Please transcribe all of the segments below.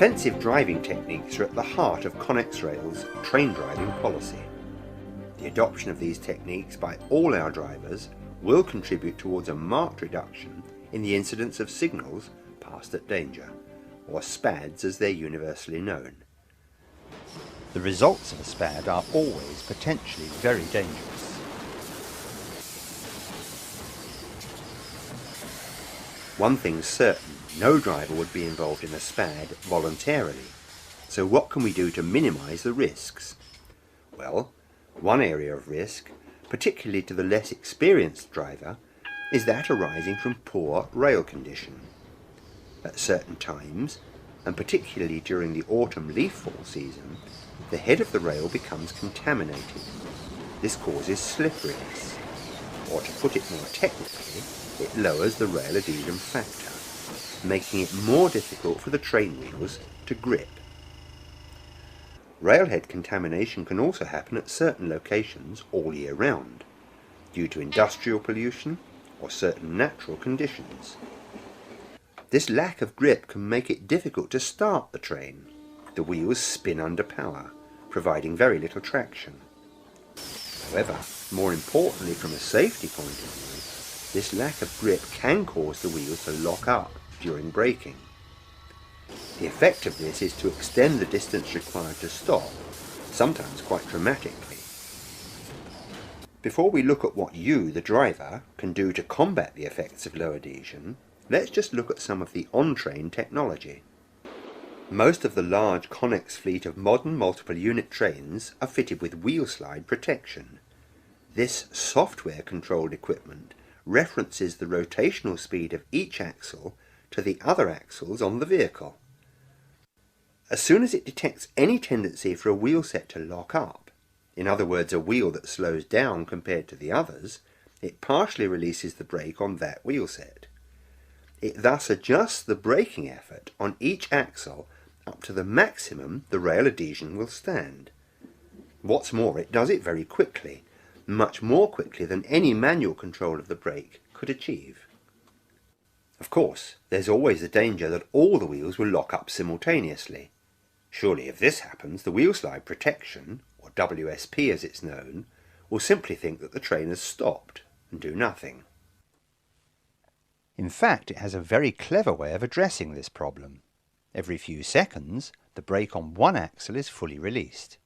Defensive driving techniques are at the heart of Connex Rail's train driving policy. The adoption of these techniques by all our drivers will contribute towards a marked reduction in the incidence of signals passed at danger, or SPADs as they're universally known. The results of a SPAD are always potentially very dangerous. One thing's certain, no driver would be involved in a SPAD voluntarily. So what can we do to minimise the risks? Well, one area of risk, particularly to the less experienced driver, is that arising from poor rail condition. At certain times, and particularly during the autumn leaf fall season, the head of the rail becomes contaminated. This causes slipperiness, or to put it more technically, it lowers the rail adhesion factor, making it more difficult for the train wheels to grip. Railhead contamination can also happen at certain locations all year round, due to industrial pollution or certain natural conditions. This lack of grip can make it difficult to start the train. The wheels spin under power, providing very little traction. However, more importantly from a safety point of view, this lack of grip can cause the wheels to lock up during braking. The effect of this is to extend the distance required to stop, sometimes quite dramatically. Before we look at what you, the driver, can do to combat the effects of low adhesion, let's just look at some of the on-train technology. Most of the large Connex fleet of modern multiple unit trains are fitted with wheel slide protection. This software-controlled equipment references the rotational speed of each axle to the other axles on the vehicle. As soon as it detects any tendency for a wheel set to lock up, in other words a wheel that slows down compared to the others, it partially releases the brake on that wheel set. It thus adjusts the braking effort on each axle up to the maximum the rail adhesion will stand. What's more, it does it very quickly, much more quickly than any manual control of the brake could achieve. Of course, there's always the danger that all the wheels will lock up simultaneously. Surely if this happens, the wheel slide protection, or WSP as it's known, will simply think that the train has stopped and do nothing. In fact, it has a very clever way of addressing this problem. Every few seconds, the brake on one axle is fully released.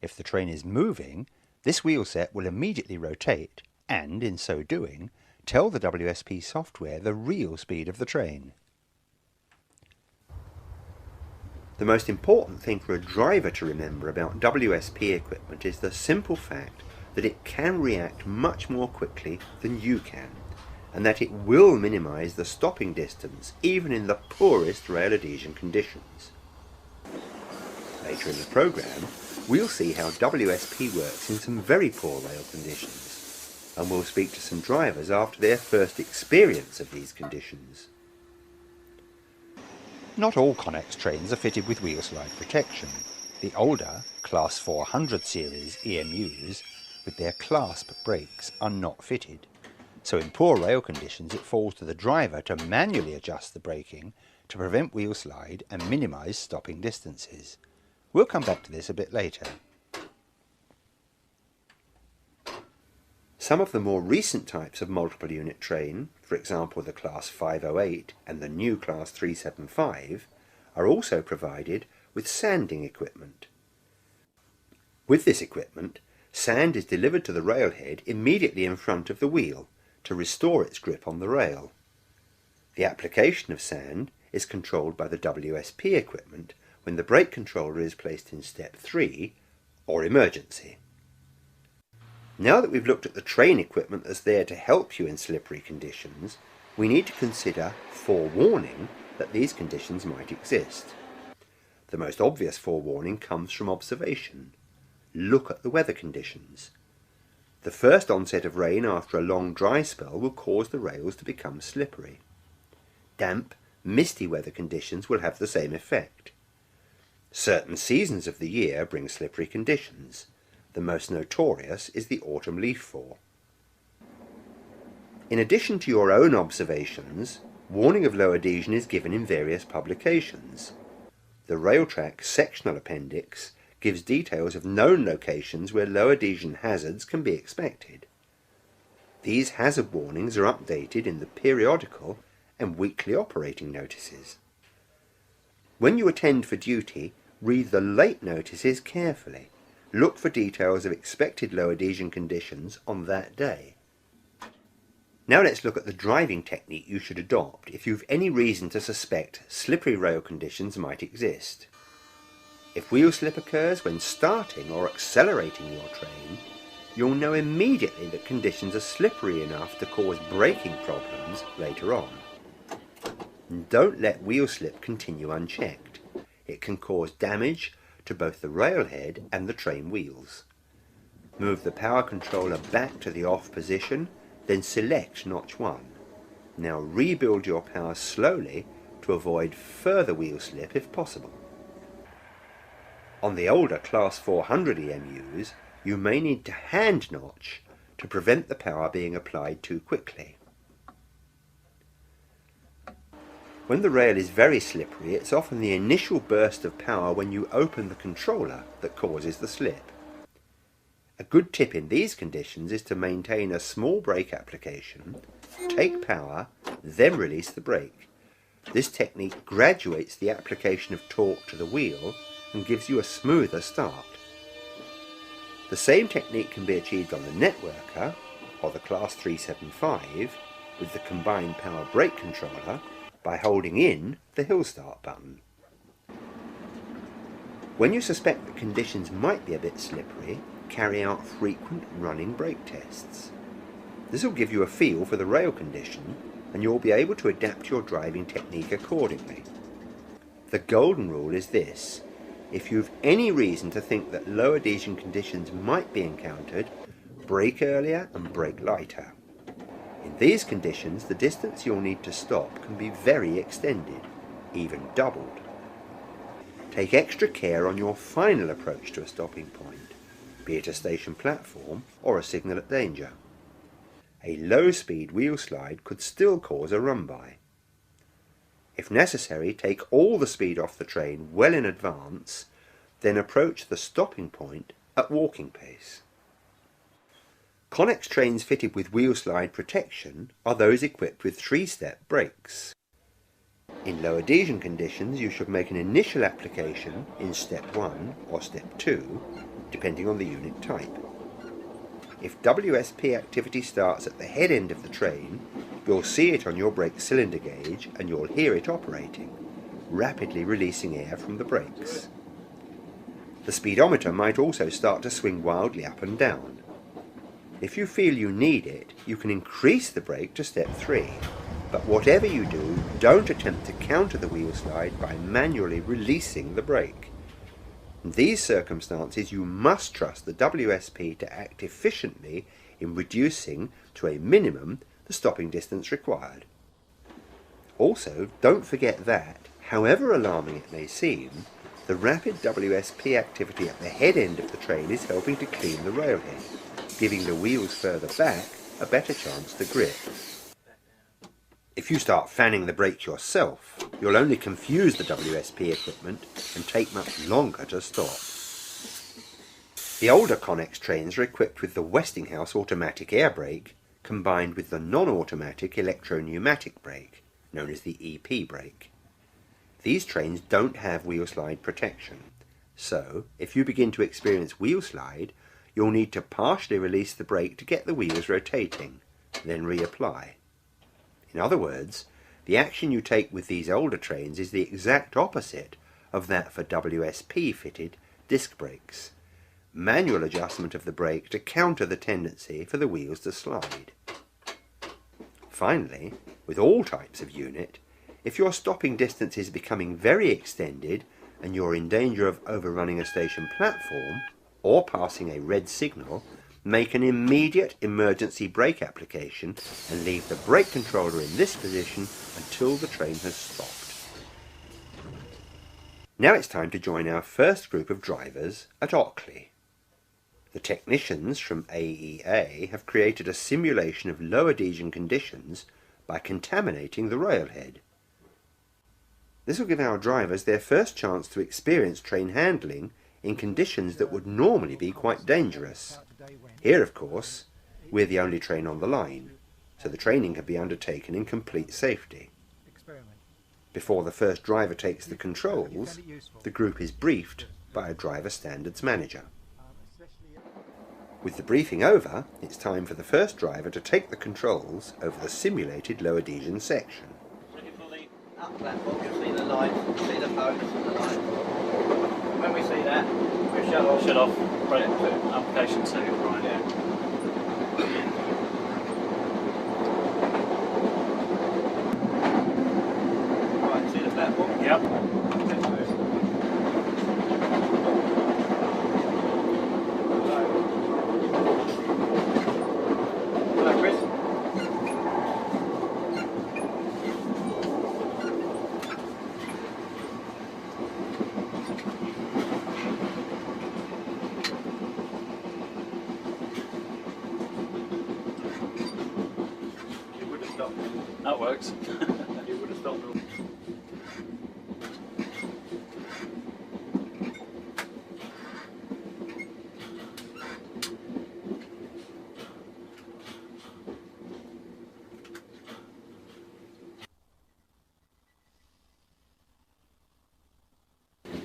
If the train is moving, this wheel set will immediately rotate and, in so doing, tell the WSP software the real speed of the train. The most important thing for a driver to remember about WSP equipment is the simple fact that it can react much more quickly than you can, and that it will minimise the stopping distance even in the poorest rail adhesion conditions. Later in the programme, we'll see how WSP works in some very poor rail conditions, and we'll speak to some drivers after their first experience of these conditions. Not all Connex trains are fitted with wheel slide protection. The older Class 400 series EMUs with their clasp brakes are not fitted, so in poor rail conditions it falls to the driver to manually adjust the braking to prevent wheel slide and minimise stopping distances. We'll come back to this a bit later. Some of the more recent types of multiple unit train, for example the Class 508 and the new Class 375, are also provided with sanding equipment. With this equipment, sand is delivered to the railhead immediately in front of the wheel to restore its grip on the rail. The application of sand is controlled by the WSP equipment when the brake controller is placed in step 3, or emergency. Now that we've looked at the train equipment that's there to help you in slippery conditions, we need to consider forewarning that these conditions might exist. The most obvious forewarning comes from observation. Look at the weather conditions. The first onset of rain after a long dry spell will cause the rails to become slippery. Damp, misty weather conditions will have the same effect. Certain seasons of the year bring slippery conditions. The most notorious is the autumn leaf fall. In addition to your own observations, warning of low adhesion is given in various publications. The rail track sectional appendix gives details of known locations where low adhesion hazards can be expected. These hazard warnings are updated in the periodical and weekly operating notices. When you attend for duty, read the late notices carefully. Look for details of expected low adhesion conditions on that day. Now let's look at the driving technique you should adopt if you've any reason to suspect slippery rail conditions might exist. If wheel slip occurs when starting or accelerating your train, you'll know immediately that conditions are slippery enough to cause braking problems later on. Don't let wheel slip continue unchecked. It can cause damage to both the railhead and the train wheels. Move the power controller back to the off position, then select notch 1. Now rebuild your power slowly to avoid further wheel slip if possible. On the older Class 400 EMUs, you may need to hand notch to prevent the power being applied too quickly. When the rail is very slippery, it's often the initial burst of power when you open the controller that causes the slip. A good tip in these conditions is to maintain a small brake application, take power, then release the brake. This technique graduates the application of torque to the wheel and gives you a smoother start. The same technique can be achieved on the networker or the Class 375 with the combined power brake controller by holding in the hill start button. When you suspect that conditions might be a bit slippery, carry out frequent running brake tests. This will give you a feel for the rail condition and you'll be able to adapt your driving technique accordingly. The golden rule is this: if you've any reason to think that low adhesion conditions might be encountered, brake earlier and brake lighter. In these conditions, the distance you'll need to stop can be very extended, even doubled. Take extra care on your final approach to a stopping point, be it a station platform or a signal at danger. A low-speed wheel slide could still cause a run-by. If necessary, take all the speed off the train well in advance, then approach the stopping point at walking pace. Connex trains fitted with wheel slide protection are those equipped with 3-step brakes. In low adhesion conditions, you should make an initial application in step 1 or step 2, depending on the unit type. If WSP activity starts at the head end of the train, you'll see it on your brake cylinder gauge and you'll hear it operating, rapidly releasing air from the brakes. The speedometer might also start to swing wildly up and down. If you feel you need it, you can increase the brake to step 3, but whatever you do, don't attempt to counter the wheel slide by manually releasing the brake. In these circumstances, you must trust the WSP to act efficiently in reducing to a minimum the stopping distance required. Also, don't forget that, however alarming it may seem, the rapid WSP activity at the head end of the train is helping to clean the railhead, giving the wheels further back a better chance to grip. If you start fanning the brake yourself, you'll only confuse the WSP equipment and take much longer to stop. The older Connex trains are equipped with the Westinghouse automatic air brake combined with the non-automatic electro-pneumatic brake, known as the EP brake. These trains don't have wheel slide protection, so if you begin to experience wheel slide, you'll need to partially release the brake to get the wheels rotating, then reapply. In other words, the action you take with these older trains is the exact opposite of that for WSP-fitted disc brakes. Manual adjustment of the brake to counter the tendency for the wheels to slide. Finally, with all types of unit, if your stopping distance is becoming very extended and you're in danger of overrunning a station platform or passing a red signal, make an immediate emergency brake application and leave the brake controller in this position until the train has stopped. Now it's time to join our first group of drivers at Ockley. The technicians from AEA have created a simulation of low adhesion conditions by contaminating the railhead. This will give our drivers their first chance to experience train handling in conditions that would normally be quite dangerous. Here, of course, we're the only train on the line, so the training can be undertaken in complete safety. Before the first driver takes the controls, the group is briefed by a driver standards manager. With the briefing over, it's time for the first driver to take the controls over the simulated low adhesion section. Up platform, you'll see the lights, see the focus and the lights. When we see that, we shut off. Shut off. Right, application 2, right, yeah. Right, see the platform? Yep. Hello, Chris. You would have stopped. That works. You would have stopped.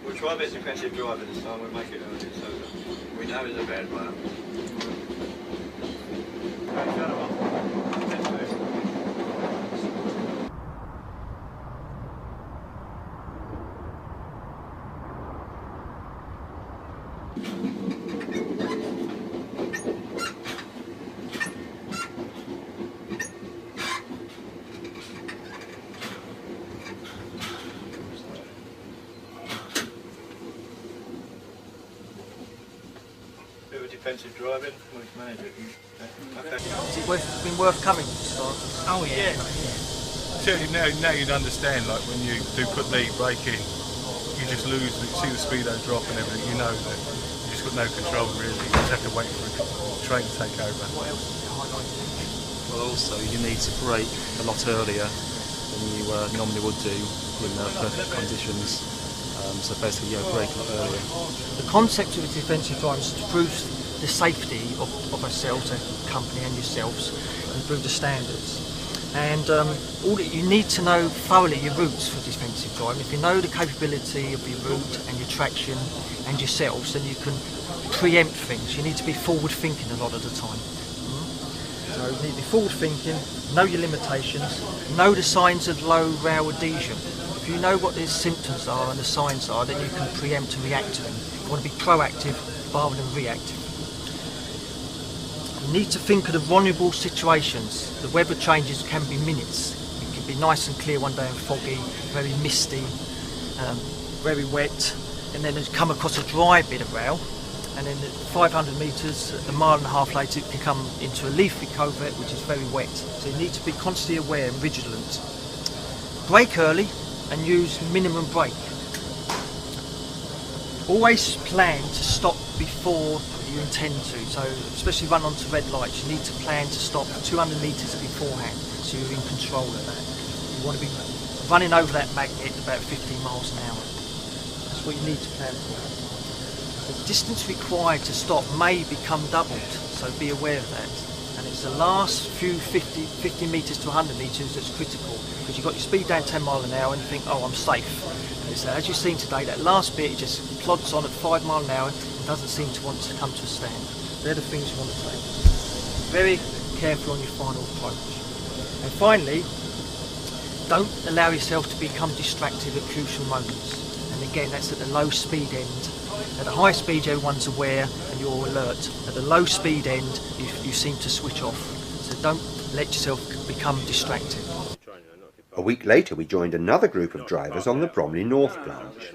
We'll try a bit of aggressive driving this time, we'll make it early so we know it's a bad one. Okay, shut it off. Let's move. Bit of defensive driving, we'll manage it. Okay. It's been worth coming to start. Oh yeah. Certainly now you'd understand, like when you do put the brake in, you just lose, you see the speedo drop and everything, you know that you just got no control really, you just have to wait for the train to take over. Well, also you need to brake a lot earlier than you normally would do in perfect conditions. So basically, brake a lot earlier. The concept of a defensive drive is to prove the safety of ourselves, a company and yourselves, and improve the standards. And all that you need to know thoroughly your routes for defensive driving. If you know the capability of your route and your traction and yourselves, then you can preempt things. You need to be forward thinking a lot of the time. So you need to be forward thinking, know your limitations, know the signs of low rail adhesion. If you know what the symptoms are and the signs are, then you can preempt and react to them. You want to be proactive rather than reactive. You need to think of the vulnerable situations. The weather changes can be minutes. It can be nice and clear one day and foggy, very misty, very wet, and then you come across a dry bit of rail, and then at 500 metres, a mile and a half later, it can come into a leafy covert which is very wet. So you need to be constantly aware and vigilant. Brake early and use minimum brake. Always plan to stop before you intend to, so especially run onto red lights, you need to plan to stop 200 metres beforehand, so you're in control of that. You want to be running over that magnet about 15 miles an hour. That's what you need to plan for. The distance required to stop may become doubled, so be aware of that. And it's the last few 50 metres to 100 metres that's critical, because you've got your speed down 10 miles an hour and you think, oh, I'm safe. And it's, as you've seen today, that last bit, it just plods on at 5 miles an hour and doesn't seem to want to come to a stand. They're the things you want to take. Very careful on your final approach. And finally, don't allow yourself to become distracted at crucial moments. And again, that's at the low speed end. At the high speed, everyone's aware and you're alert. At the low speed end, you seem to switch off. So don't let yourself become distracted. A week later, we joined another group of drivers on the Bromley North branch.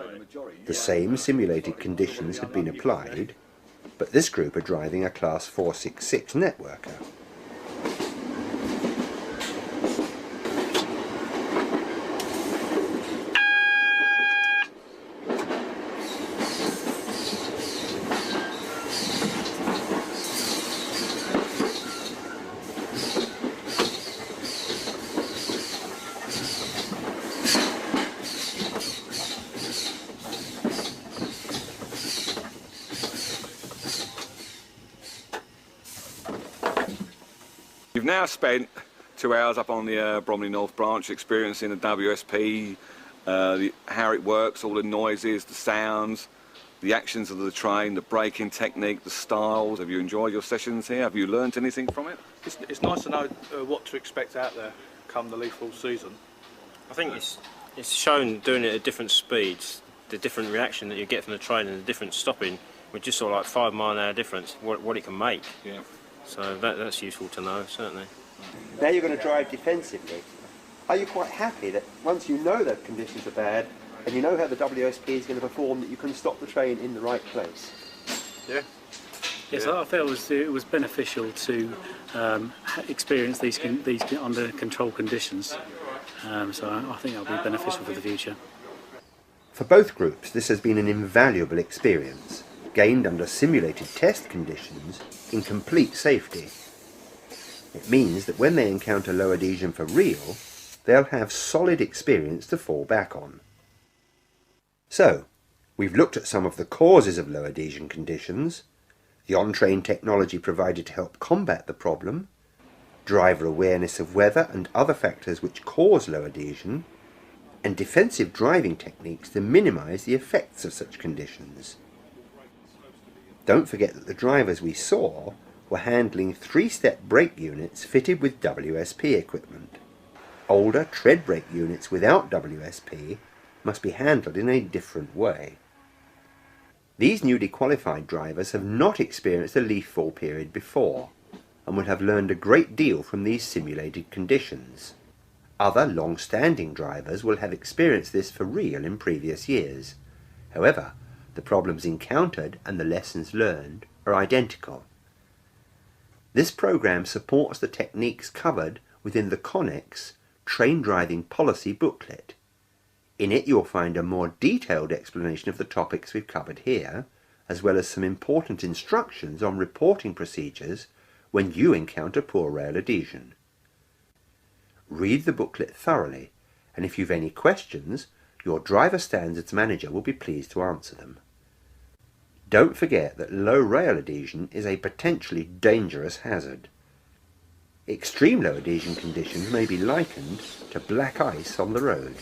The same simulated conditions had been applied, but this group are driving a Class 466 networker. We've now spent 2 hours up on the Bromley North branch experiencing the WSP, how it works, all the noises, the sounds, the actions of the train, the braking technique, the styles. Have you enjoyed your sessions here? Have you learnt anything from it? It's nice to know what to expect out there come the lethal season. I think it's shown doing it at different speeds, the different reaction that you get from the train and the different stopping, with just sort of like 5 mile an hour difference, what it can make. Yeah. So that's useful to know, certainly. Now you're going to drive defensively. Are you quite happy that once you know that conditions are bad and you know how the WSP is going to perform, that you can stop the train in the right place? Yeah. Yes, I felt it was beneficial to experience these under control conditions. So I think that'll be beneficial for the future. For both groups, this has been an invaluable experience, gained under simulated test conditions in complete safety. It means that when they encounter low adhesion for real, they'll have solid experience to fall back on. So, we've looked at some of the causes of low adhesion conditions, the on-train technology provided to help combat the problem, driver awareness of weather and other factors which cause low adhesion, and defensive driving techniques to minimise the effects of such conditions. Don't forget that the drivers we saw were handling 3-step brake units fitted with WSP equipment. Older tread brake units without WSP must be handled in a different way. These newly qualified drivers have not experienced a leaf fall period before and will have learned a great deal from these simulated conditions. Other long-standing drivers will have experienced this for real in previous years. However, the problems encountered and the lessons learned are identical. This program supports the techniques covered within the Connex Train Driving Policy booklet. In it you'll find a more detailed explanation of the topics we've covered here, as well as some important instructions on reporting procedures when you encounter poor rail adhesion. Read the booklet thoroughly, and if you've any questions, your driver standards manager will be pleased to answer them. Don't forget that low rail adhesion is a potentially dangerous hazard. Extreme low adhesion conditions may be likened to black ice on the road.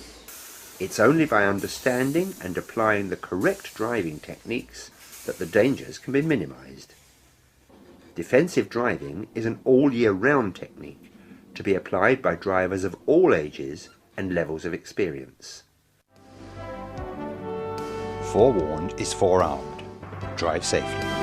It's only by understanding and applying the correct driving techniques that the dangers can be minimised. Defensive driving is an all-year-round technique to be applied by drivers of all ages and levels of experience. Forewarned is forearmed. Drive safely.